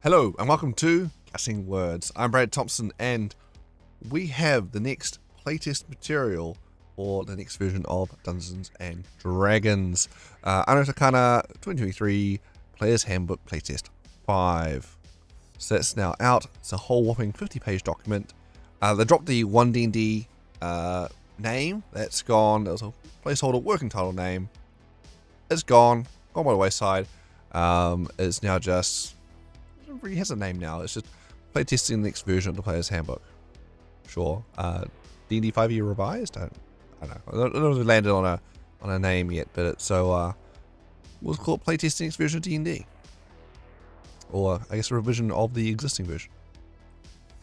Hello and welcome to Guessing Words. I'm Brad Thompson and we have the next playtest material for the next version of Dungeons and Dragons. Anno Takana 2023 Player's Handbook Playtest 5. So that's now out. It's a whole whopping 50-page document. They dropped the One D&D name. That's gone. There was a placeholder working title name. It's gone by the wayside. It's now just... It really has a name now. It's just playtesting the next version of the Player's Handbook. Sure. D&D 5e revised. I don't know. I don't know if it landed on a name yet, but it's we'll call it playtesting next version of D&D, or I guess a revision of the existing version.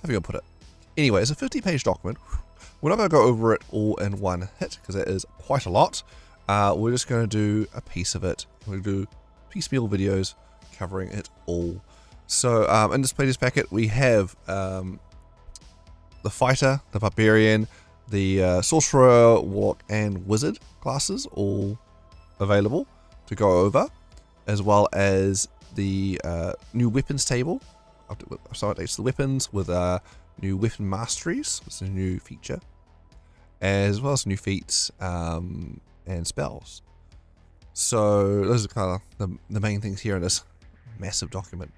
How are you gonna put it? Anyway, it's a 50-page document. We're not going to go over it all in one hit because it is quite a lot. We're just going to do a piece of it. We'll do piecemeal videos covering it all. So in this playtest packet we have the Fighter, the Barbarian, the Sorcerer, Warlock and Wizard classes all available to go over, as well as the new weapons table. So it updates the weapons with new weapon masteries. It's a new feature, as well as new feats and spells. So those are kind of the main things here in this massive document.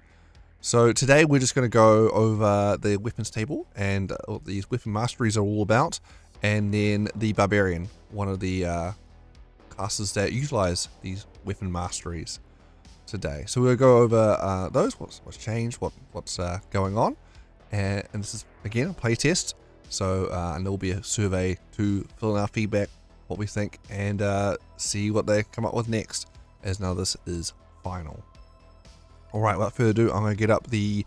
So today we're just going to go over the weapons table and what these weapon masteries are all about, and then the Barbarian, one of the classes that utilize these weapon masteries today. So we'll go over those, what's changed, what's going on, and this is again a play test. So and there will be a survey to fill in our feedback, what we think, and see what they come up with next, as now this is final. Alright, without further ado, I'm going to get up the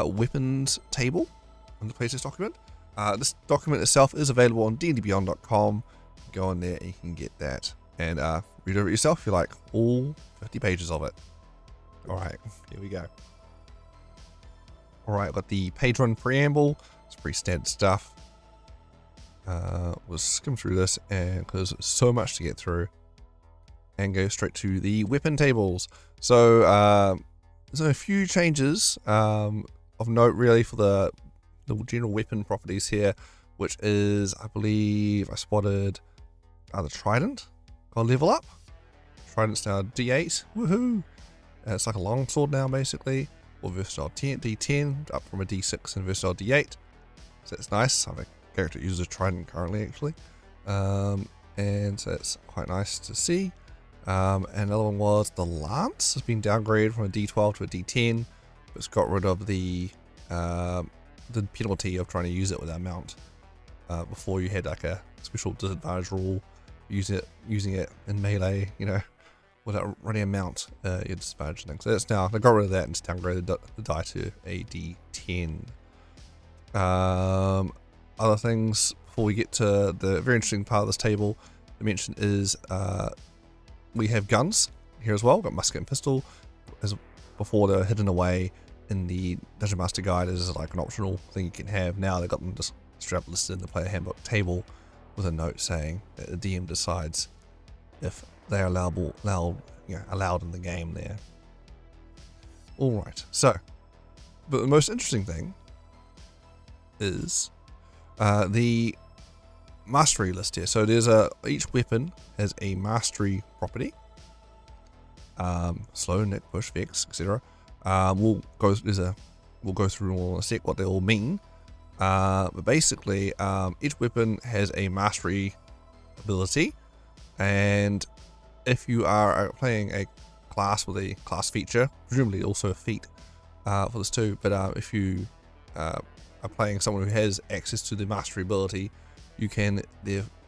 weapons table in the playtest document. This document itself is available on dndbeyond.com. Go on there and you can get that and read over it yourself if you like, all 50 pages of it. Alright, here we go. Alright, got the page one preamble. It's pretty standard stuff. We'll skim through this and because there's so much to get through, and go straight to the weapon tables. So there's a few changes of note really for the general weapon properties here, which is, I believe I spotted the Trident got a level up. Trident's now D8, woohoo! It's like a longsword now basically, or versatile D10, up from a D6 and versatile D8. So that's nice. I have a character that uses a Trident currently actually, and so it's quite nice to see. And another one was the Lance has been downgraded from a D12 to a D10. It's got rid of the penalty of trying to use it with a mount. Before you had like a special disadvantage rule, using it in melee, you know, without running a mount, you're disadvantaged things. So that's now, they got rid of that and just downgraded the die to a D10. Other things before we get to the very interesting part of this table to mention is we have guns here as well. We've got musket and pistol. As before, they're hidden away in the Dungeon Master Guide as like an optional thing you can have. Now they've got them just straight up listed in the player handbook table with a note saying that the DM decides if they are allowed in the game there. Alright, so, but the most interesting thing is the mastery list here. So there's each weapon has a mastery property. Slow, nick, push, vex, etc. We'll go through all in a sec what they all mean. But basically, each weapon has a mastery ability, and if you are playing a class with a class feature, presumably also a feat for this too. But if you are playing someone who has access to the mastery ability, you can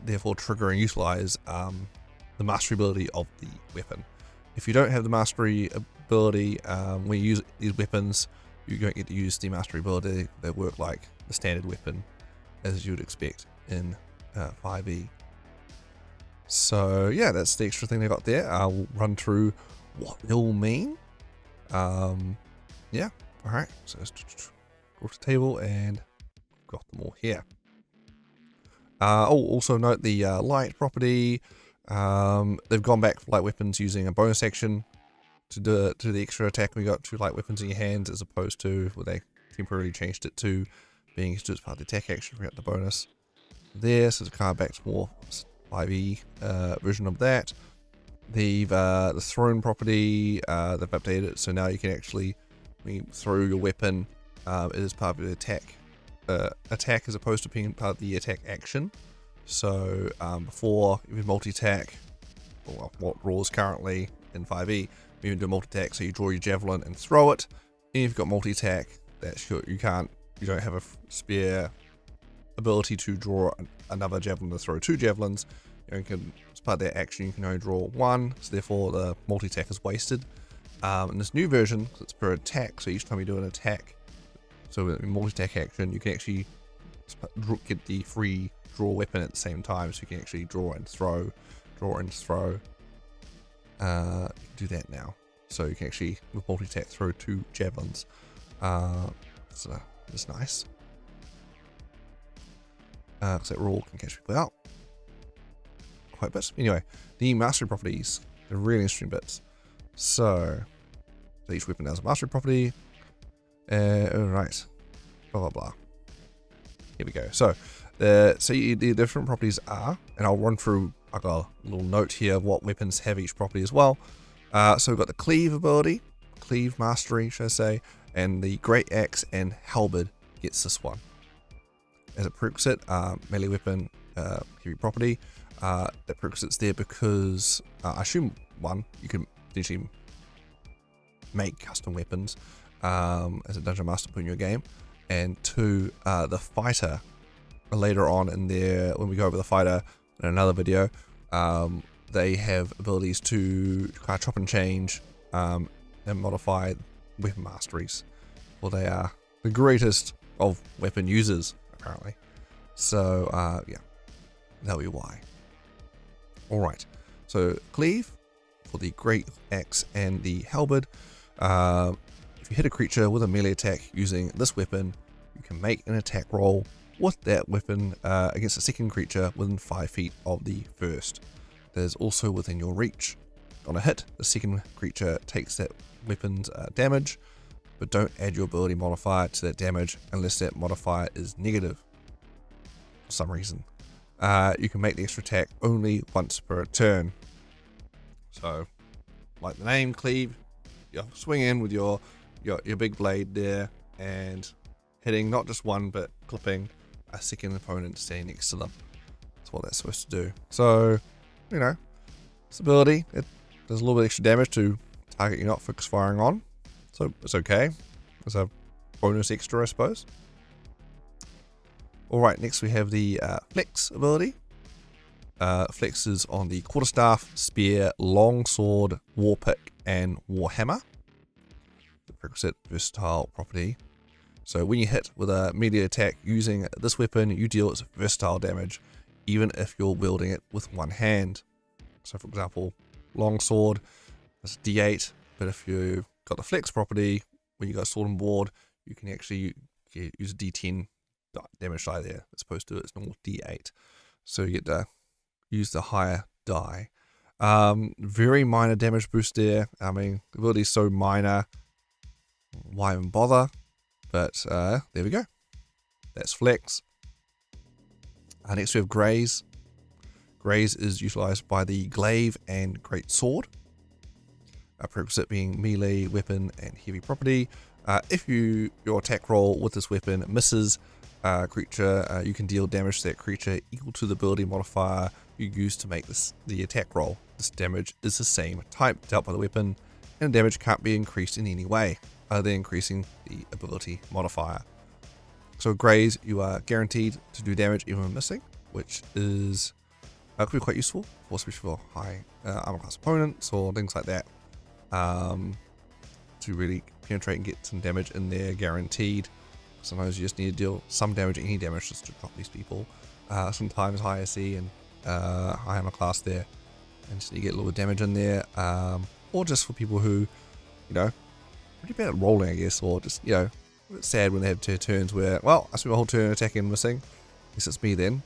therefore trigger and utilize the mastery ability of the weapon. If you don't have the mastery ability, when you use these weapons, you don't get to use the mastery ability. They work like the standard weapon, as you would expect in 5e. So yeah, that's the extra thing they got there. I'll run through what they all mean. Yeah, alright, so let's go to the table and got them all here. Also note the light property. They've gone back for light weapons using a bonus action to do the extra attack when you got 2 light weapons in your hands, as opposed to where they temporarily changed it to being used as part of the attack action. We got the bonus there, so it's kind of back to more 5e version of that. The thrown property, they've updated it, so now you can actually, when you throw your weapon, it is part of the attack as opposed to being part of the attack action. So before, if you multi-attack, well, what rules currently in 5e, you can do multi-attack, so you draw your javelin and throw it. And if you've got multi-attack, that's you don't have a spare ability to draw another javelin to throw 2 javelins. You can, as part of that action, you can only draw 1, so therefore the multi-attack is wasted. In this new version, it's per attack, so each time you do an attack, so in multi-attack action, you can actually get the free draw weapon at the same time, so you can actually draw and throw, draw and throw. You can do that now, so you can actually, with multi-attack, throw 2 javelins. So that's nice. Because that rule can catch people out quite a bit. Anyway, the mastery properties, they're really interesting bits. So each weapon has a mastery property. Alright, blah blah blah. Here we go. So the different properties are, and I'll run through. I got a little note here of what weapons have each property as well. So we've got the cleave ability, cleave mastery, should I say, and the great axe and halberd gets this one. As a prerequisite, melee weapon, heavy property. The prerequisite's there because I assume 1, you can potentially make custom weapons as a dungeon master put in your game, and 2, the fighter. Later on in there, when we go over the fighter in another video, they have abilities to kind of chop and change and modify weapon masteries. Well, they are the greatest of weapon users, apparently. So yeah, that'll be why. Alright, so cleave for the great axe and the halberd. If you hit a creature with a melee attack using this weapon, you can make an attack roll with that weapon against a second creature within 5 feet of the first. That is also within your reach. On a hit, the second creature takes that weapon's damage, but don't add your ability modifier to that damage unless that modifier is negative for some reason. You can make the extra attack only once per turn. So, like the name, cleave, you swing in with your big blade there and hitting not just one, but clipping a second opponent standing next to them. That's what that's supposed to do. So, you know, this ability, it does a little bit extra damage to target you're not fixed firing on. So it's okay. It's a bonus extra, I suppose. Alright, next we have the flex ability. Flex is on the quarterstaff, spear, longsword, warpick, and warhammer. The prerequisite versatile property. So when you hit with a melee attack using this weapon, you deal its versatile damage, even if you're wielding it with one hand. So for example, longsword, that's D8, but if you've got the flex property, when you got a sword and board, you can actually use a D10 damage die there, as opposed to its normal D8. So you get to use the higher die. Very minor damage boost there. I mean, the ability is so minor, why even bother? But there we go. That's flex. Next we have graze. Graze is utilized by the glaive and great sword. Prerequisite being melee, weapon, and heavy property. If your attack roll with this weapon misses creature, you can deal damage to that creature equal to the ability modifier you use to make the attack roll. This damage is the same type dealt by the weapon, and damage can't be increased in any way other than increasing the ability modifier. So graze, you are guaranteed to do damage even when missing, which is could be quite useful, especially for high armor class opponents or things like that, to really penetrate and get some damage in there guaranteed. Sometimes you just need to deal some damage, any damage, just to drop these people. Sometimes high SE and high armor class there, and just need to get a little damage in there, or just for people who, you know, pretty bad at rolling, I guess, or just, you know, a bit sad when they have 2 turns where, well, I spent my whole turn attacking and missing. I guess it's me then.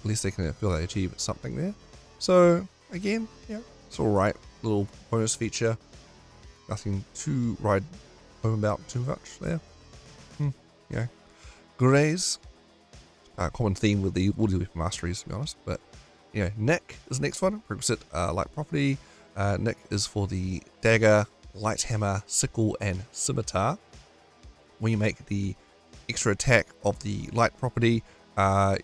At least they can feel they achieve something there. So again, yeah, it's alright, little bonus feature. Nothing to ride home about too much there. Yeah. Greys. Common theme with the Woody Weapon Masteries, to be honest. But yeah, Nick is the next one. Prerequisite light property. Nick is for the dagger, light hammer, sickle, and scimitar. When you make the extra attack of the light property,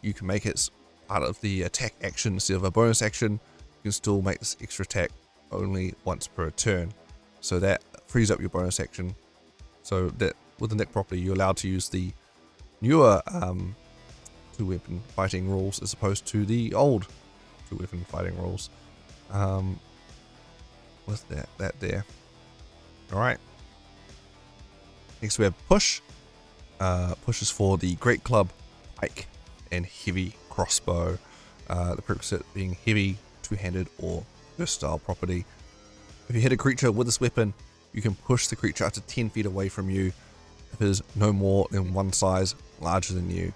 you can make it part of the attack action instead of a bonus action. You can still make this extra attack only once per turn. So that frees up your bonus action. So that with the Nick property, you're allowed to use the newer 2-weapon fighting rules as opposed to the old 2-weapon fighting rules. With that there. Alright. Next we have Push. Push is for the Great Club, Pike, and Heavy Crossbow. The prerequisite being heavy, two-handed, or versatile property. If you hit a creature with this weapon, you can push the creature up to 10 feet away from you if it is no more than one size larger than you.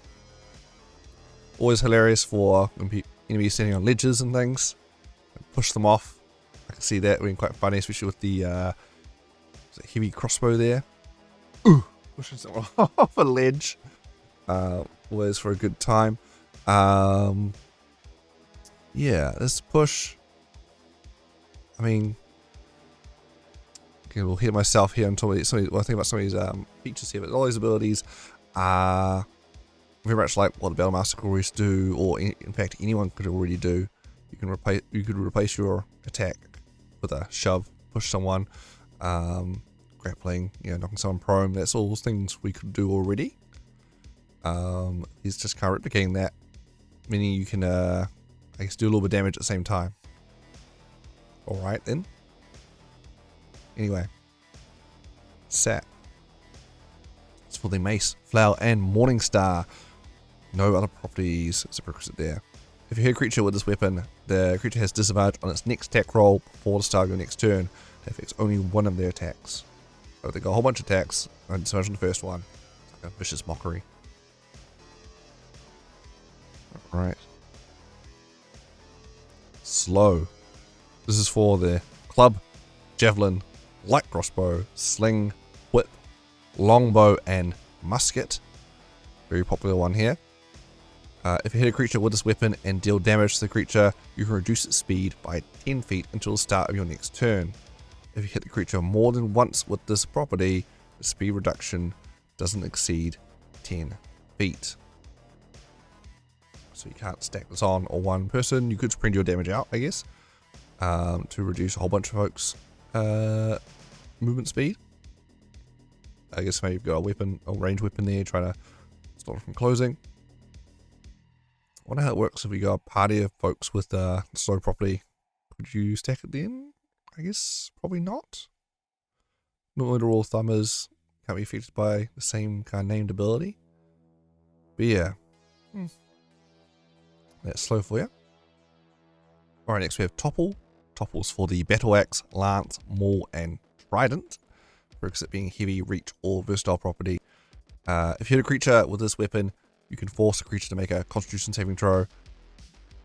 Always hilarious for when enemies standing on ledges and things. Push them off. I can see that being quite funny, especially with the heavy crossbow there. Ooh, pushing someone off a ledge. Always for a good time. Yeah, this push. I mean, okay, we'll hit myself here until I think about some of these features here, but all these abilities are very much like what the Battlemaster could always do, or in fact anyone could already do. You could replace your attack with a shove, push someone, grappling, knocking someone prone. That's all things we could do already. He's just kind of replicating that, meaning you can I guess do a little bit of damage at the same time. Alright then. Anyway. Sat. It's for the Mace, Flower, and Morningstar. No other properties as a prerequisite there. If you hit a creature with this weapon, the creature has disadvantage on its next attack roll before the start of your next turn. That affects only one of their attacks. So they got a whole bunch of attacks, and disadvantage on the first one. It's like a vicious mockery. Alright. Slow. This is for the club, javelin, light crossbow, sling, whip, longbow, and musket. Very popular one here. If you hit a creature with this weapon and deal damage to the creature, you can reduce its speed by 10 feet until the start of your next turn. If you hit the creature more than once with this property, the speed reduction doesn't exceed 10 feet. So you can't stack this on or one person. You could spread your damage out, I guess, to reduce a whole bunch of folks' movement speed. I guess maybe you've got a weapon, a range weapon there, trying to stop it from closing. I wonder how it works if we got a party of folks with slow property. Could you stack it then? I guess probably not. Normally the rule of thumb is can't be affected by the same kind of named ability. But yeah. That's slow for you. Alright, next we have Topple. Topple's for the Battle Axe, Lance, Maul, and Trident. Prerequisite being heavy, reach, or versatile property. If you hit a creature with this weapon, you can force the creature to make a Constitution saving throw,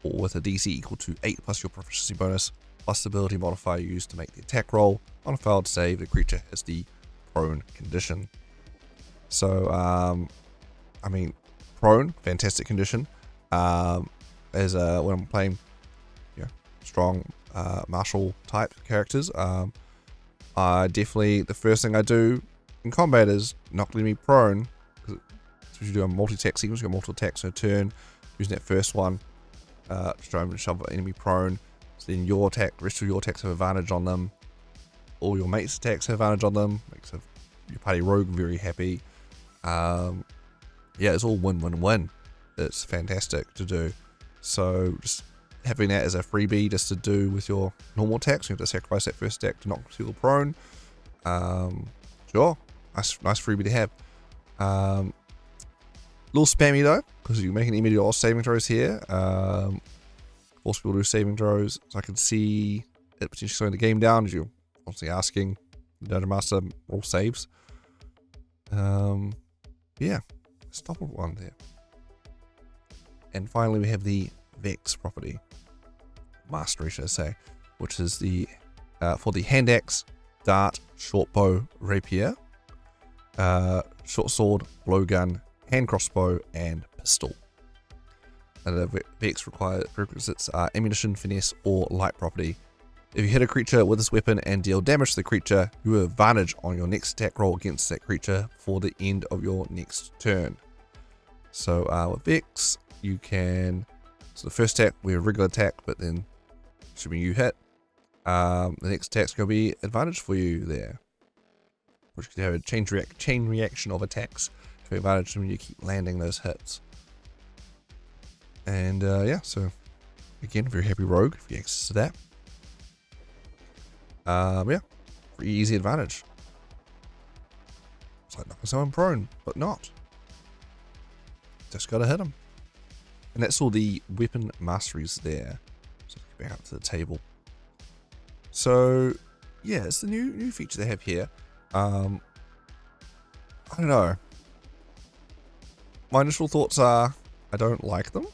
or with a DC equal to 8 plus your proficiency bonus, plus the ability modifier used to make the attack roll. On a failed save, the creature has the prone condition. So, I mean, prone, fantastic condition. As when I'm playing, strong martial type characters, definitely the first thing I do in combat is not letting me prone. So you do a multi-attack sequence, you got multiple attacks in a turn, using that first one to try and shove an enemy prone. So then your attack, the rest of your attacks have advantage on them. All your mates' attacks have advantage on them. Makes your party rogue very happy. Yeah, it's all win-win-win. It's fantastic to do. So just having that as a freebie just to do with your normal attacks, you have to sacrifice that first attack to knock people prone. Sure, nice freebie to have. Little spammy though, because you're making immediate all saving throws here. Force people to do saving throws, so I can see it potentially slowing the game down as you're obviously asking the Dungeon Master roll saves. Yeah, stop one there. And finally we have the Vex property. Mastery, should I say, which is the for the hand axe, dart, short bow, rapier, short sword, blowgun, hand crossbow, and pistol. And the Vex prerequisites are ammunition, finesse, or light property. If you hit a creature with this weapon and deal damage to the creature, you have advantage on your next attack roll against that creature for the end of your next turn. So with Vex, you can, so the first attack we have regular attack, but then assuming you hit, the next attack's going to be advantage for you there, which can have a chain reaction of attacks to advantage when you keep landing those hits. And yeah, so again, very happy rogue if you get access to that. Yeah, pretty easy advantage. It's like knocking someone prone, but not. Just gotta hit them. And that's all the weapon masteries there. So let's get back up to the table. So yeah, it's the new feature they have here. I don't know. My initial thoughts are I don't like them.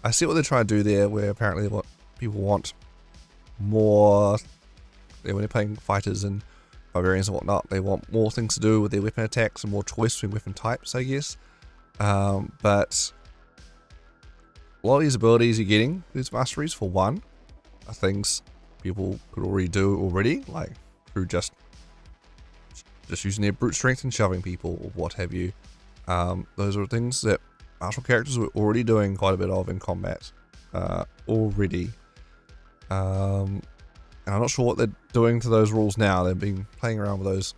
I see what they're trying to do there, where apparently what people want more, when they're playing fighters and barbarians and whatnot, they want more things to do with their weapon attacks and more choice between weapon types, I guess. But a lot of these abilities you're getting, these masteries, for one, are things people could already do like through just using their brute strength and shoving people or what have you. Those are things that martial characters were already doing quite a bit of in combat already. And I'm not sure what they're doing to those rules now. They've been playing around with those,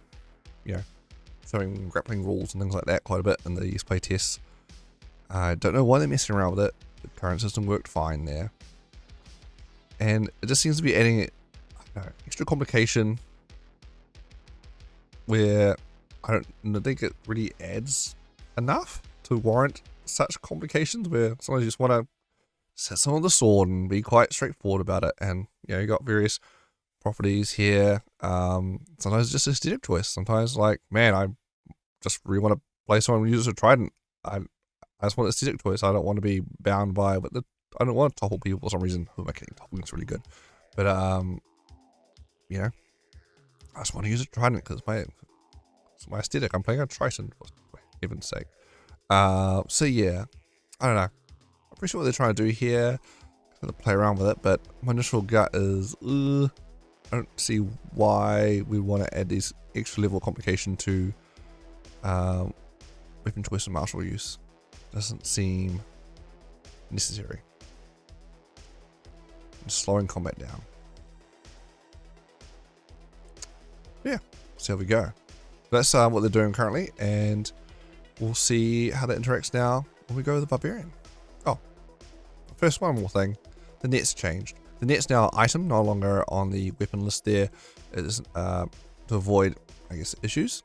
throwing grappling rules and things like that quite a bit in these playtests. I don't know why they're messing around with it. The current system worked fine there. And it just seems to be adding extra complication where I don't think it really adds enough to warrant such complications, where sometimes you just want to set someone on the sword and be quite straightforward about it. And you got various properties here. Sometimes it's just a aesthetic choice. Sometimes like, man, I just really want to play someone who uses a trident. I just want an aesthetic choice. I don't want to be bound by, but I don't want to topple people for some reason. Who am I kidding? Toppling's really good, but I just want to use a trident because it's my aesthetic. I'm playing a Triton, for heaven's sake. So yeah, I don't know. I appreciate what they're trying to do here. Kind of play around with it, but my initial gut is, I don't see why we want to add these extra level of complication to weapon choice and martial use. Doesn't seem necessary. Just slowing combat down. Yeah, see how we go. That's what they're doing currently, and we'll see how that interacts now when we go with the Barbarian. Oh, first, one more thing. The net's changed. The net's now item, no longer on the weapon list there. It is to avoid, I guess, issues.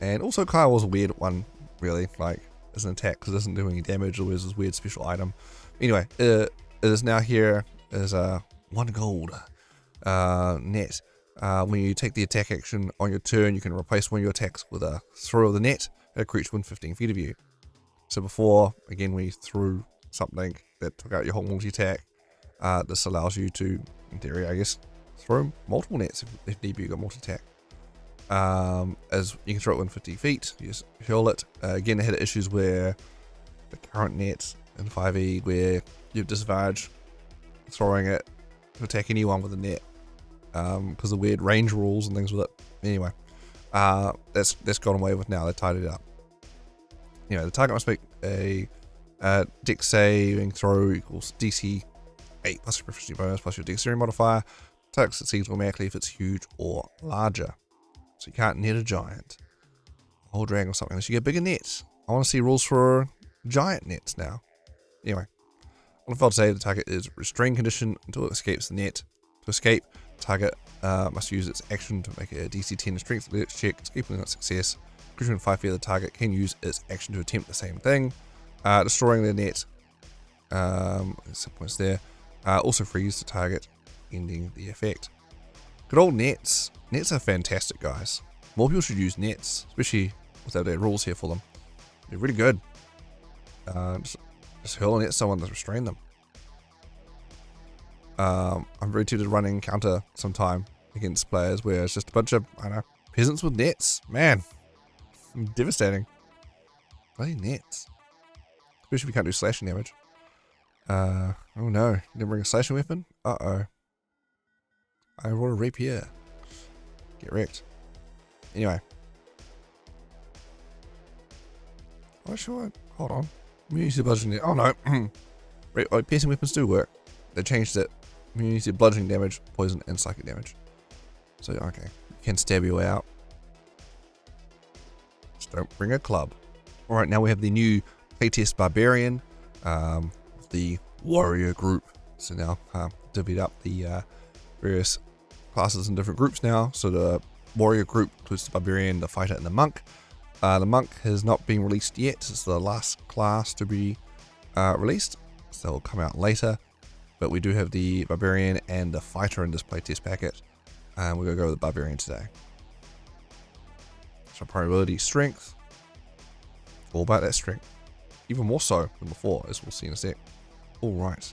And also kind of was a weird one, really, like as an attack, because it doesn't do any damage, or is this weird special item. Anyway, it is now here as a 1 gold net. When you take the attack action on your turn, you can replace one of your attacks with a throw of the net at a creature within 15 feet of you. So before, again, we threw something that took out your whole multi-attack. This allows you to, in theory, I guess, throw multiple nets if need be. You got multi-attack. As you can throw it within 50 feet, you just hurl it. Again, I had issues where the current net in 5e where you have disadvantage throwing it to attack anyone with a net. Because of weird range rules and things with it. Anyway, that's gone away with now. They tidied it up. The target must make a dex saving throw equals DC 8 plus your proficiency bonus plus your dexterity modifier. Target succeeds automatically if it's huge or larger. So you can't net a giant, a whole dragon or something unless you get bigger nets. I want to see rules for giant nets now. Anyway, on the failed save, the target is restrained condition until it escapes the net. To escape, target must use its action to make a DC 10 strength check. Escaping that success, creature within 5 feet of the target can use its action to attempt the same thing. Destroying the net, some points there. Also freeze the target, ending the effect. Good old nets. Nets are fantastic, guys. More people should use nets, especially without their rules here for them. They're really good. Just hurl a net at someone to restrain them. I'm very tempted to run encounter sometime against players where it's just a bunch of, I don't know, peasants with nets. Man, devastating. Bloody nets. Especially if you can't do slashing damage. Oh no, you didn't bring a slashing weapon? Uh-oh. I rolled a rapier. Get wrecked. Anyway. Oh, sure. Hold on. Immunity to bludgeoning. Oh no. Piercing weapons do work. They changed it. Immunity to bludgeoning damage, poison, and psychic damage. So, okay. You can stab your way out. Just don't bring a club. Alright, now we have the new playtest Barbarian. The warrior group. So now, divvied up the various classes in different groups now. So the warrior group includes the Barbarian, the Fighter, and the Monk. The Monk has not been released yet. It's the last class to be released. So it'll come out later. But we do have the Barbarian and the Fighter in this playtest packet. And we're going to go with the Barbarian today. So probability, strength. All about that strength. Even more so than before, as we'll see in a sec. Alright.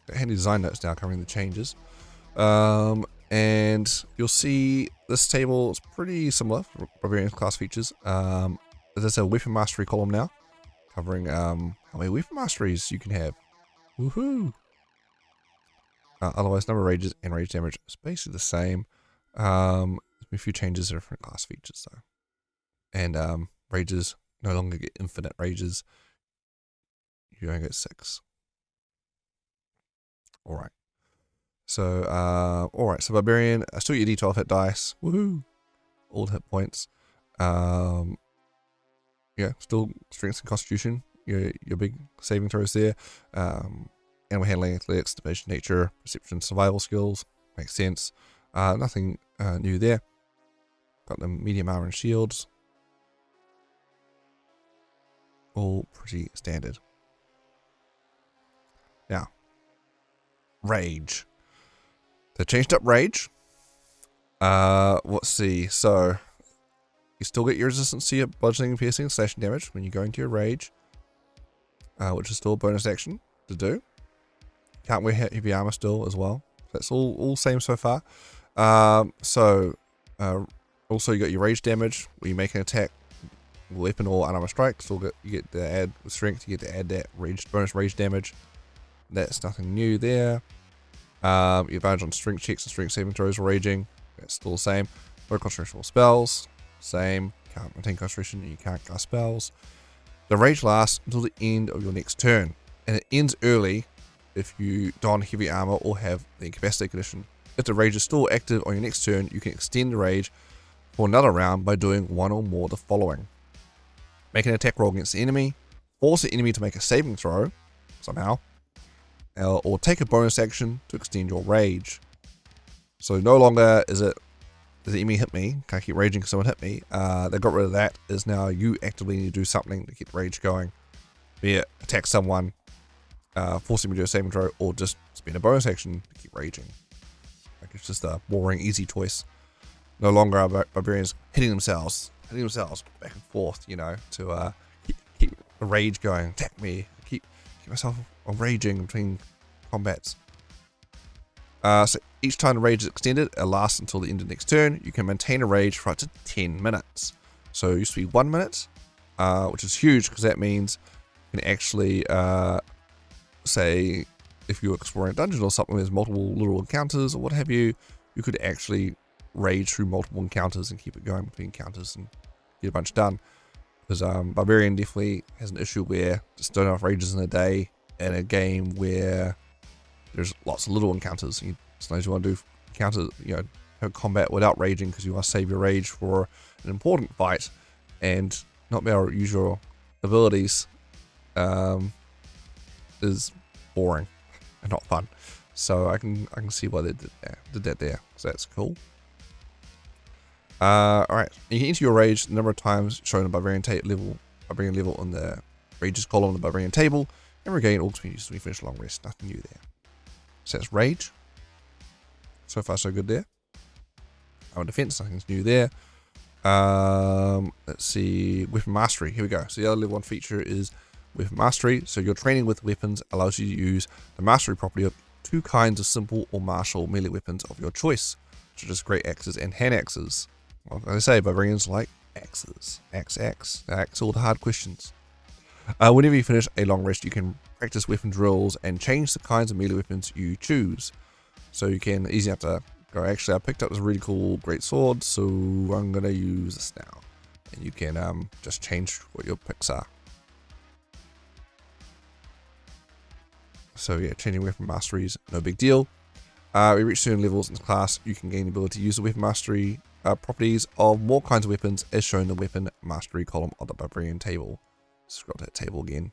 Got handy design notes now covering the changes. And you'll see this table is pretty similar for Barbarian class features. There's a weapon mastery column now, covering how many weapon masteries you can have. Woohoo! Otherwise, number of rages and rage damage is basically the same. There's a few changes to different class features though. And rages no longer get infinite rages. You only get 6. Alright. So, alright, so Barbarian, still get your D12 hit dice. Woohoo! All hit points. Yeah, still strength and constitution. Your big saving throws there. Animal handling, athletics, division, nature, perception, survival skills. Makes sense. Nothing new there. Got the medium armor and shields. All pretty standard. Now, rage. They changed up rage. Let's see. So, you still get your resistance to your bludgeoning, piercing, and slashing damage when you go into your rage, which is still a bonus action to do. Can't wear heavy armor still as well. That's all same so far. Also you got your rage damage where you make an attack, weapon or unarmored strike. Still you get to add with strength. You get to add that bonus rage damage. That's nothing new there. Your advantage on strength checks and strength saving throws or raging. That's still the same. No concentration spells. Same. Can't maintain concentration. You can't cast spells. The rage lasts until the end of your next turn, and it ends early if you don heavy armor or have the incapacitated condition. If the rage is still active on your next turn, you can extend the rage for another round by doing one or more of the following: make an attack roll against the enemy, force the enemy to make a saving throw somehow, or take a bonus action to extend your rage. So no longer is it, does the enemy hit me? Can't keep raging because someone hit me. They got rid of that. Is now you actively need to do something to keep rage going. Be it attack someone, force them to do a saving throw, or just spend a bonus action to keep raging. Like it's just a boring, easy choice. No longer are barbarians hitting themselves back and forth, you know, to keep the rage going. Attack me, keep myself raging between combats. So each time the rage is extended, it lasts until the end of the next turn. You can maintain a rage for up to 10 minutes. So it used to be 1 minute, which is huge because that means you can actually, say, if you're exploring a dungeon or something, there's multiple little encounters or what have you, you could actually rage through multiple encounters and keep it going between encounters and get a bunch done. Because Barbarian definitely has an issue where just don't have enough rages in a day in a game where there's lots of little encounters. Sometimes you want to do encounters, you know, have combat without raging because you want to save your rage for an important fight and not be able to use your abilities is boring and not fun. So I can see why they did that there. So that's cool. Alright, you can enter your rage the number of times shown in Barbarian level on the rages column on the Barbarian table, and regain all experience when you finish a long rest. Nothing new there. So that's rage. So far so good there. Our defense, nothing's new there. Let's see, weapon mastery. Here we go. So the other level 1 feature is weapon mastery. So your training with weapons allows you to use the mastery property of 2 kinds of simple or martial melee weapons of your choice. such as great axes and hand axes. Well, as I say, barbarians like axes. Axe. They axe all the hard questions. Whenever you finish a long rest, you can practice weapon drills and change the kinds of melee weapons you choose. So you can easily have to go, actually, I picked up this really cool great sword, so I'm going to use this now. And you can just change what your picks are. So yeah, changing weapon masteries, no big deal. We reach certain levels in this class, you can gain the ability to use the weapon mastery properties of more kinds of weapons as shown in the weapon mastery column of the Barbarian table. Scroll to that table again.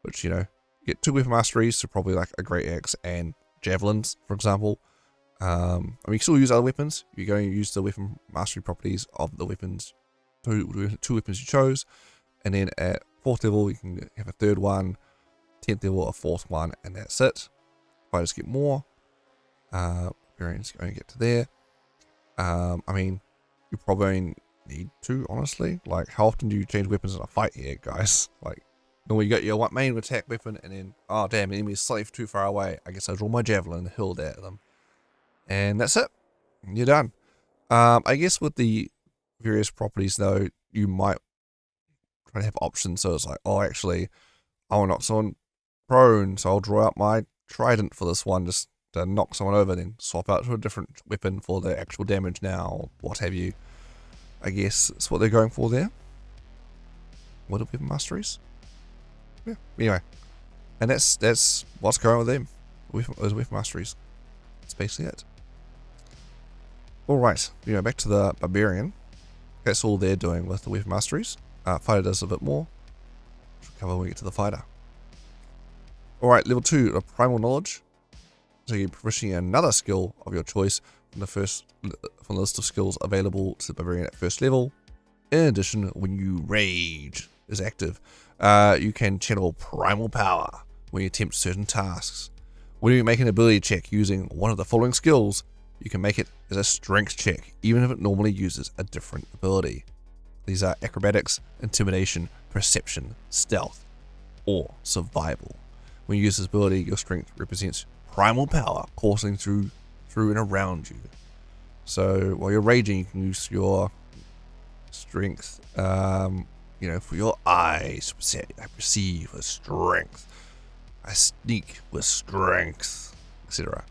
Which, you know, you get 2 weapon masteries, so probably like a great axe and javelins, for example. I mean, you can still use other weapons. You're going to use the weapon mastery properties of the weapons, two weapons you chose. And then at 4th level, you can have a 3rd one, 10th level, a 4th one, and that's it. Fighters get more. Barbarians only get to there. I mean, you probably need to, honestly. Like, how often do you change weapons in a fight here, guys? Like, normally you got your main attack weapon, and then, oh damn, the enemy is slightly too far away. I guess I draw my javelin and hurl that at them. And that's it. You're done. I guess with the various properties, though, you might try to have options. So it's like, oh, actually, I want to knock someone prone, so I'll draw out my trident for this one, just to knock someone over, then swap out to a different weapon for the actual damage now, or what have you. I guess that's what they're going for there. What are weapon masteries? Yeah, anyway. And that's what's going on with them. Those weapon masteries. That's basically it. Alright, back to the Barbarian. That's all they're doing with the weapon masteries. Fighter does a bit more. Which we'll cover when we get to the fighter. Alright, level 2, the Primal Knowledge. So you're proficient in another skill of your choice from the list of skills available to the Barbarian at 1st level. In addition, when you rage is active, you can channel primal power when you attempt certain tasks. When you make an ability check using one of the following skills, you can make it as a strength check, even if it normally uses a different ability. These are acrobatics, intimidation, perception, stealth, or survival. When you use this ability, your strength represents primal power coursing through and around you. So while you're raging, you can use your strength, for your eyes. I perceive with strength. I sneak with strength, etc.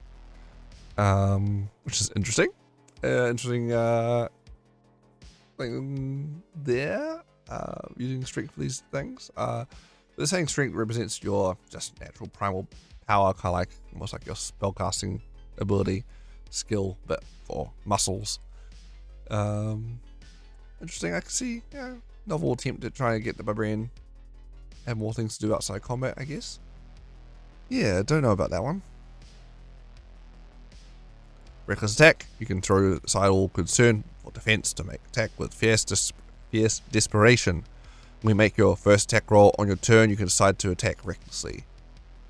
Which is interesting. Thing there. Using strength for these things. They're saying strength represents your just natural primal power, kind of like almost like your spellcasting ability, skill, but for muscles. Interesting. I can see, novel attempt at trying to get the Barbarian have more things to do outside combat, I guess. Yeah, don't know about that one. Reckless attack. You can throw aside all concern for defense to make attack with fierce desperation. When you make your first attack roll on your turn, you can decide to attack recklessly.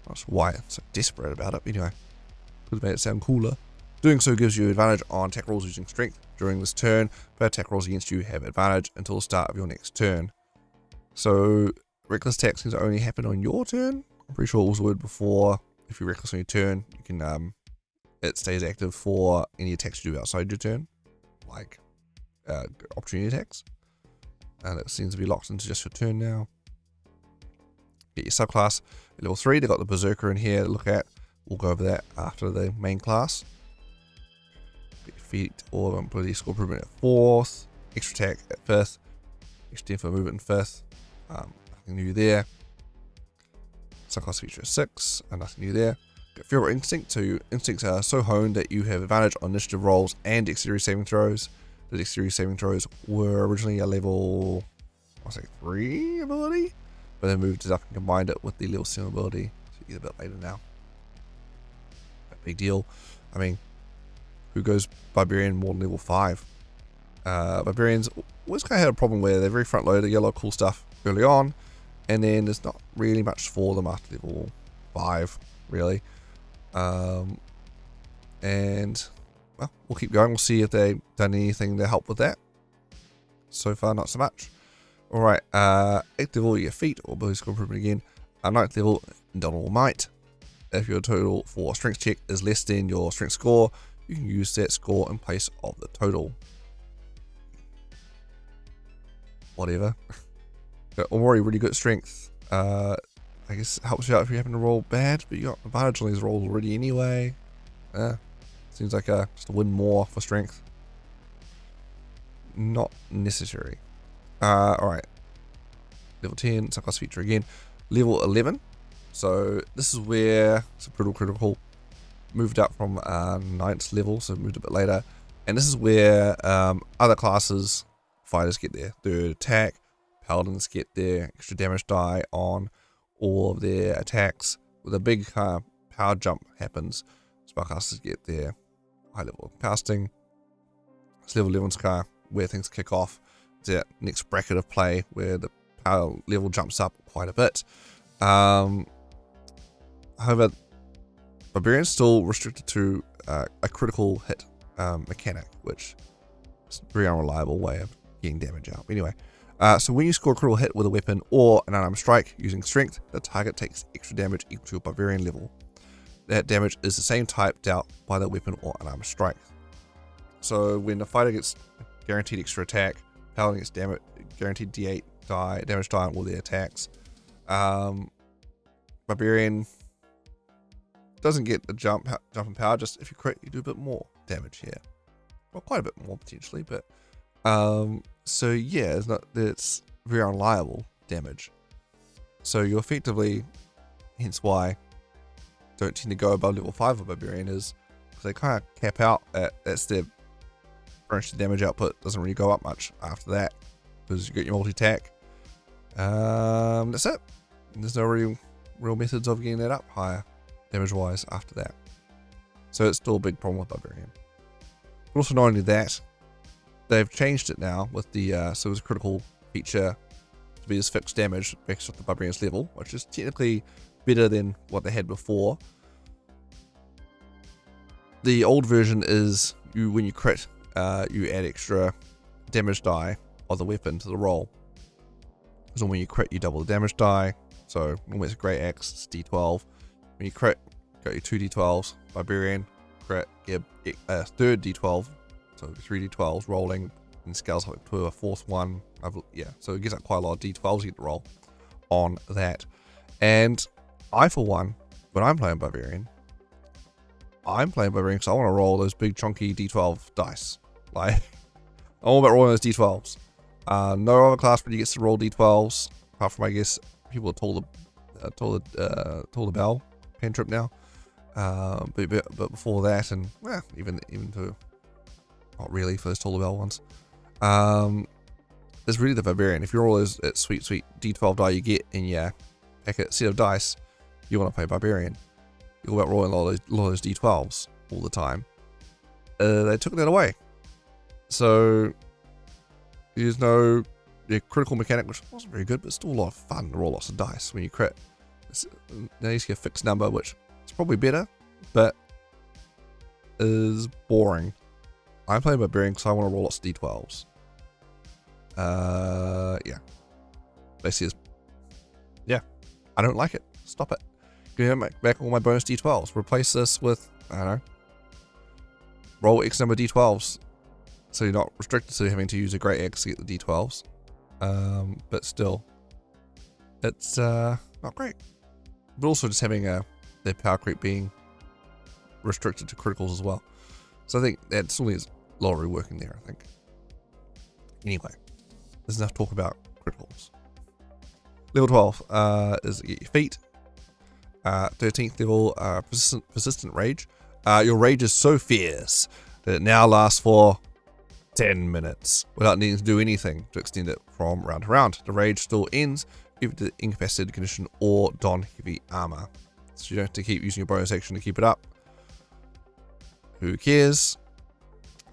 That's why I'm so desperate about it. Anyway, could have made it sound cooler. Doing so gives you advantage on attack rolls using strength during this turn, but attack rolls against you have advantage until the start of your next turn. So, reckless attacks can only happen on your turn. I'm pretty sure it was a word before. If you're reckless on your turn, you can it stays active for any attacks you do outside your turn, like opportunity attacks. And it seems to be locked into just your turn now. Get your subclass at level 3. They've got the Berserker in here to look at. We'll go over that after the main class. Get your feet or ability score improvement at 4th. Extra attack at 5th. Extra for movement in 5th. Nothing new there. Subclass feature at 6. And nothing new there. Get Feral Instinct. So your instincts are so honed that you have advantage on initiative rolls and dexterity saving throws. The dexterity saving throws were originally a level, 3 ability, but then moved it up and combined it with the level 7 ability, so you get a bit later now. But big deal. I mean, who goes Barbarian more than level 5? Barbarians always kind of had a problem where they're very front loaded, they get a lot of cool stuff early on, and then there's not really much for them after level 5, really. And well, we'll keep going. We'll see if they've done anything to help with that. So far, not so much. Alright, 8th level, your feet, or ability score improvement again. 9th level, Indomitable Might. If your total for strength check is less than your strength score, you can use that score in place of the total. Whatever. I'm already really good at strength. I guess it helps you out if you happen to roll bad, but you got advantage on these rolls already anyway. Seems like just a win more for strength. Not necessary. Alright. Level 10, subclass feature again. Level 11. So this is where it's a critical moved up from 9th level, so moved a bit later. And this is where other classes, fighters get their 3rd attack, paladins get their extra damage die on all of their attacks. With a big power jump happens, spellcasters get their high level casting. It's level 11's where things kick off. It's that next bracket of play where the power level jumps up quite a bit. However, Barbarian's still restricted to a critical hit mechanic, which is a very unreliable way of getting damage out. Anyway, so when you score a critical hit with a weapon or an unarmed strike using strength, the target takes extra damage equal to a Barbarian level. That damage is the same type dealt by the weapon or unarmed strike. So when the fighter gets guaranteed extra attack, paladin gets guaranteed D8 damage die on all their attacks. Barbarian doesn't get the jump in power, just if you crit, you do a bit more damage here. Well, quite a bit more potentially, but so yeah, it's very unreliable damage. So you effectively, hence why don't tend to go above level 5 of Barbarian, is because they kind of cap out at that's their branch damage output, doesn't really go up much after that because you get your multi-attack. That's it. There's no real methods of getting that up higher damage wise after that. So it's still a big problem with Barbarian. But also not only that, they've changed it now with the so it's a critical feature to be this fixed damage based off the Barbarian's level, which is technically better than what they had before. The old version is when you crit, you add extra damage die of the weapon to the roll. So when you crit, you double the damage die. So normally it's a great axe, it's D12. When you crit, you got your 2d12s. Barbarian crit, get a 3rd d12, so 3d12s rolling, and scales up to a 4th one. So it gives up quite a lot of d12s you get to roll on that. And I, for one, when I'm playing Barbarian because I want to roll those big chunky d12 dice. Like, I'm all about rolling those d12s. No other class really gets to roll d12s, apart from, I guess, people told the bell cantrip now. But before that, and well, even to not really for those toll the bell ones. It's really the Barbarian. If you roll those sweet d12 die you get in your packet set of dice, you want to play Barbarian. You're all about rolling all those d12s all the time. They took that away. So there's no critical mechanic, which wasn't very good, but still a lot of fun to roll lots of dice when you crit. Now you see a fixed number, which is probably better, but is boring. I play Barbarian because I want to roll lots of d12s. Yeah. Basically, yeah. I don't like it. Stop it. Give me back all my bonus d12s. Replace this with, I don't know, roll X number of d12s. So you're not restricted to having to use a great X to get the d12s. But still, it's not great. But also just having their power creep being restricted to criticals as well. So I think that still needs a lot of reworking there, I think. Anyway, there's enough talk about criticals. Level 12 is your feat. 13th level, persistent rage. Your rage is so fierce that it now lasts for 10 minutes without needing to do anything to extend it from round to round. The rage still ends if the incapacitated condition or don heavy armor. So you don't have to keep using your bonus action to keep it up. Who cares?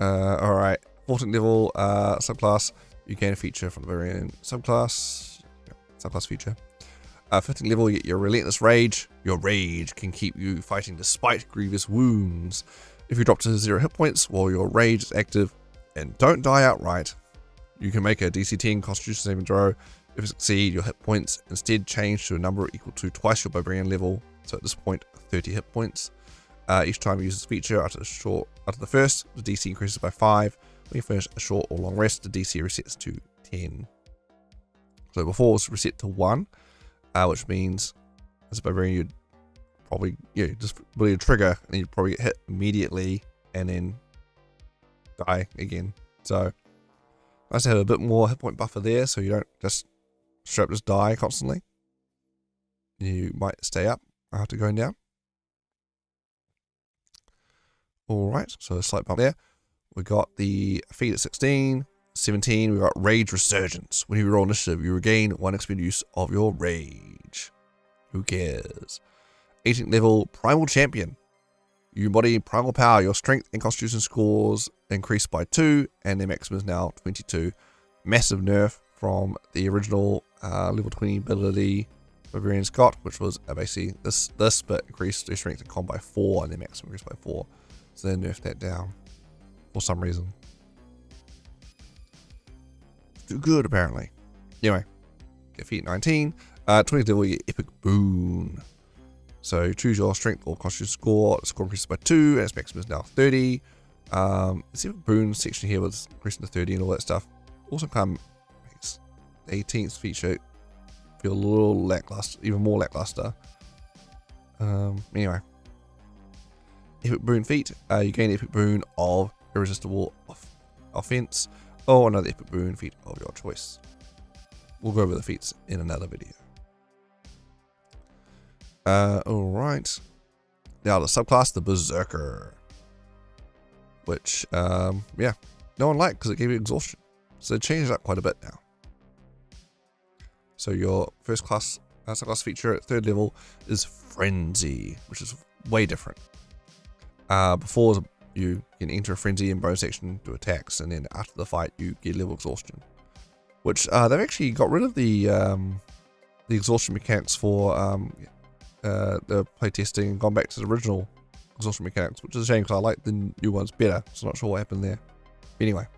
Alright, 14th level subclass. You gain a feature from the Barbarian subclass. Subclass feature. 15th level, you get your relentless rage. Your rage can keep you fighting despite grievous wounds. If you drop to 0 hit points while your rage is active and don't die outright, you can make a DC 10 Constitution saving throw. If you succeed, your hit points instead change to a number equal to twice your Barbarian level. So at this point, 30 hit points. Each time you use this feature after the first, the DC increases by 5. When you finish a short or long rest, the DC resets to 10. So before it was reset to 1, which means as a barbarian you'd probably just really trigger and you'd probably get hit immediately and then die again. So nice to have a bit more hit point buffer there, so you don't just straight up just die constantly. You might stay up after going down. Alright, so a slight bump there. We got the feat at 16, 17, we got Rage Resurgence. When you roll initiative, you regain 1 expended use of your rage. Who cares? 18th level, Primal Champion. You embody primal power. Your strength and constitution scores increase by 2, and their maximum is now 22. Massive nerf from the original level 20 ability Barbarian got, which was basically this, but increased their strength and con by 4, and their maximum increased by 4. So they nerfed that down for some reason. Too good, apparently. Anyway, get feat 19. 20th level, you get Epic Boon. So choose your strength or constitution score. The score increases by 2, and its maximum is now 30. This Epic Boon section here was increasing to 30 and all that stuff. Also makes the 18th feature feel a little lackluster, even more lackluster. Anyway. Epic Boon feat, you gain Epic Boon of Irresistible Offense, or another Epic Boon feat of your choice. We'll go over the feats in another video. Alright. Now the subclass, the Berserker. Which, yeah, no one liked because it gave you exhaustion. So it changed it up quite a bit now. So your first class, subclass feature at 3rd level is Frenzy, which is way different. Before you can enter a frenzy and bonus action to attacks, and then after the fight you get level exhaustion. Which they've actually got rid of the exhaustion mechanics for the playtesting and gone back to the original exhaustion mechanics, which is a shame because I like the new ones better. So I'm not sure what happened there. Anyway,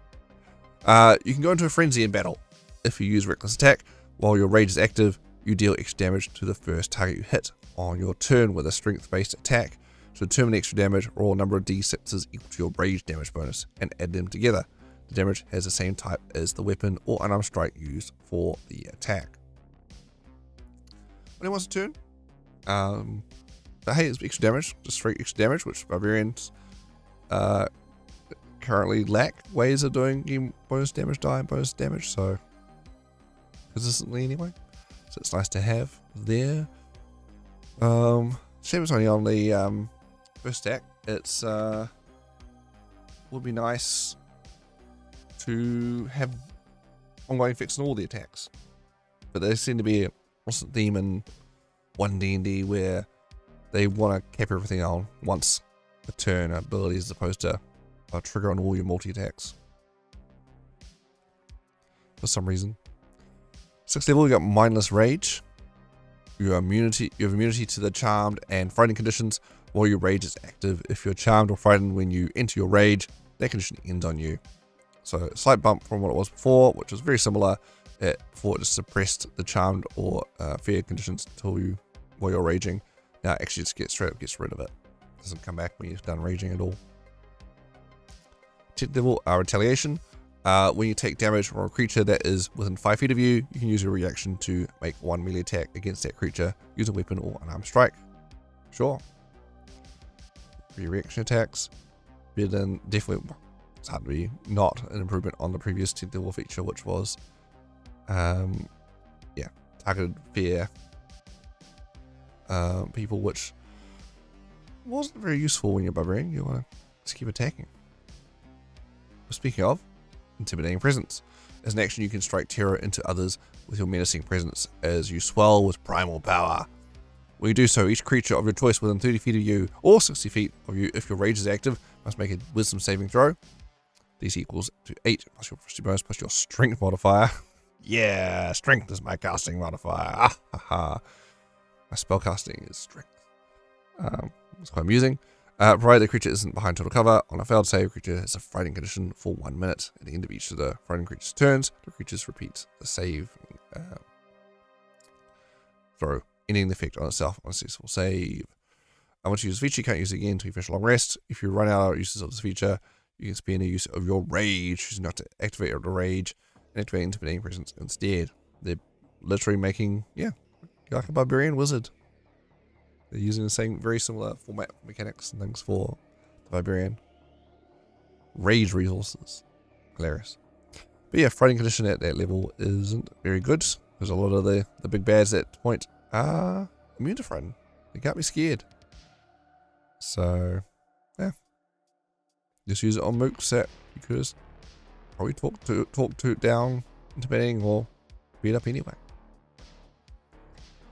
you can go into a frenzy in battle. If you use reckless attack while your rage is active, you deal extra damage to the first target you hit on your turn with a strength-based attack. To determine the extra damage, roll a number of d6s equal to your rage damage bonus and add them together. The damage has the same type as the weapon or unarmed strike used for the attack. When it wants to turn, but hey, it's extra damage, just straight extra damage, which Barbarians currently lack ways of doing bonus damage die and bonus damage, so consistently anyway. So it's nice to have there. Shame it's only on the first stack. It's would be nice to have ongoing effects on all the attacks, but there seem to be a constant theme in One D&D where they want to cap everything on once a turn ability as opposed to a trigger on all your multi attacks for some reason. 6th level, you got Mindless Rage. You have immunity to the charmed and frightened conditions while your rage is active. If you're charmed or frightened when you enter your rage, that condition ends on you. So a slight bump from what it was before, which was very similar. Before it just suppressed the charmed or fear conditions while you're raging. Now it actually just gets rid of it. It doesn't come back when you're done raging at all. 10th level, Retaliation. When you take damage from a creature that is within 5 feet of you, you can use your reaction to make 1 melee attack against that creature, use a weapon or unarmed strike. Sure. Reaction attacks. Better than, definitely, it's hard to be not an improvement on the previous 10th level feature, which was, yeah, targeted fear people, which wasn't very useful when you're Barbarian. You want to just keep attacking. Speaking of, Intimidating Presence. As an action, you can strike terror into others with your menacing presence as you swell with primal power. When you do so, each creature of your choice within 30 feet of you or 60 feet of you, if your rage is active, must make a wisdom saving throw. DC equals to 8 plus your first bonus plus your strength modifier. Yeah, strength is my casting modifier. Ah, ha, ha. My spellcasting is strength. It's quite amusing. Provided the creature isn't behind total cover, on a failed save, creature has a frightened condition for 1 minute. At the end of each of the frightened creature's turns, the creatures repeat the save throw, ending the effect on itself on a successful save. Once you use a feature, you can't use it again until you finish a long rest. If you run out of uses of this feature, you can spend a use of your rage, choosing not to activate your rage and activate intimidating presence instead. They're literally making, yeah, like a barbarian wizard. They're using the same, very similar format mechanics and things for the barbarian. Rage resources. Hilarious. But yeah, fighting condition at that level isn't very good, because a lot of the big bads at that point are immune to frighten. They can't be scared. So, yeah. Just use it on mooks that you could just probably talk to down, intimidating, or beat up anyway.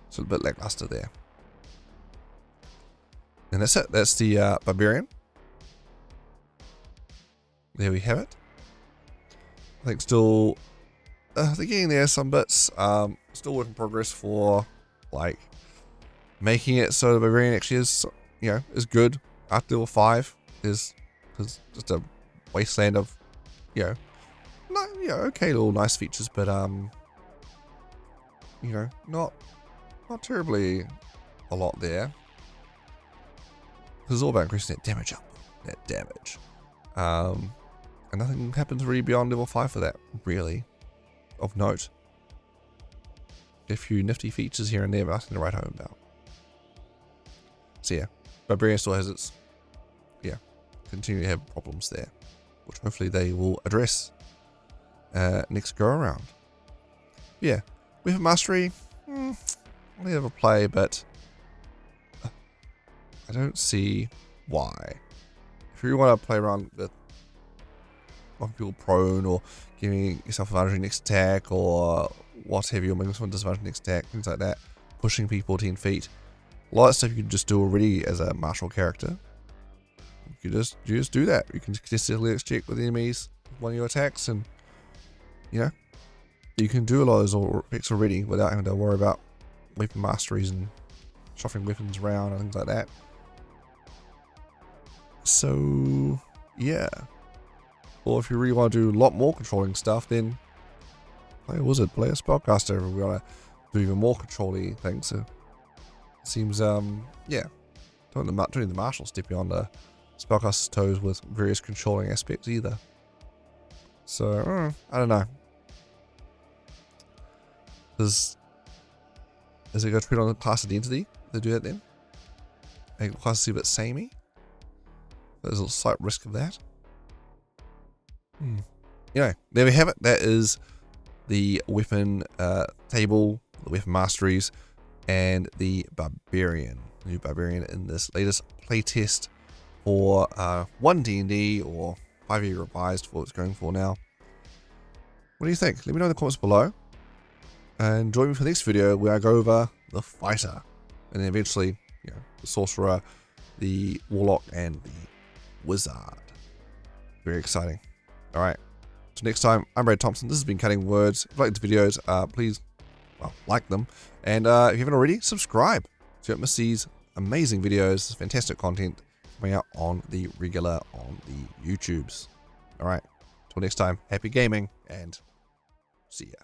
So a bit lackluster there. And that's it. That's the Barbarian. There we have it. I think still, they're getting there some bits. Still work in progress for like making it so the Barbarian actually is, you know, is good. After level 5 is just a wasteland of, you know, okay little nice features, but you know, not terribly a lot there. It's all about increasing that damage up, that damage. And nothing happens really beyond level 5 for that, really, of note. A few nifty features here and there, but nothing to write home about. So yeah, Barbarian still has its, yeah, continue to have problems there, which hopefully they will address next go around. Yeah, Weapon Mastery, only ever play, but I don't see why. If you want to play around with knocking people prone, or giving yourself advantage next attack, or what have you, or making someone disadvantage next attack, things like that, pushing people 10 feet, a lot of stuff you can just do already as a martial character. You just do that. You can just check with enemies with one of your attacks, and you know, you can do a lot of those effects already without having to worry about weapon masteries and shuffling weapons around and things like that. So yeah. Or if you really want to do a lot more controlling stuff, then play a wizard, play a spellcaster. If we want to do even more controlling things. So it seems, yeah, doing the martial step beyond the spellcaster's toes with various controlling aspects either. So I don't know. Is it going to depend on the class identity? They do that then? Make the class a bit samey. There's a slight risk of that. Anyway, there we have it. That is the weapon table, the weapon masteries, and the Barbarian. New Barbarian in this latest playtest for One D&D, or 5e revised for what it's going for now. What do you think? Let me know in the comments below. And join me for the next video where I go over the Fighter. And then eventually, you know, the Sorcerer, the Warlock, and the Wizard. Very exciting. Alright, so next time, I'm Brad Thompson. This has been Cutting Words. If you like the videos, please, well, like them. And if you haven't already, subscribe so you don't miss these amazing videos, fantastic content coming out on the regular on the YouTubes. Alright, till next time, happy gaming, and see ya.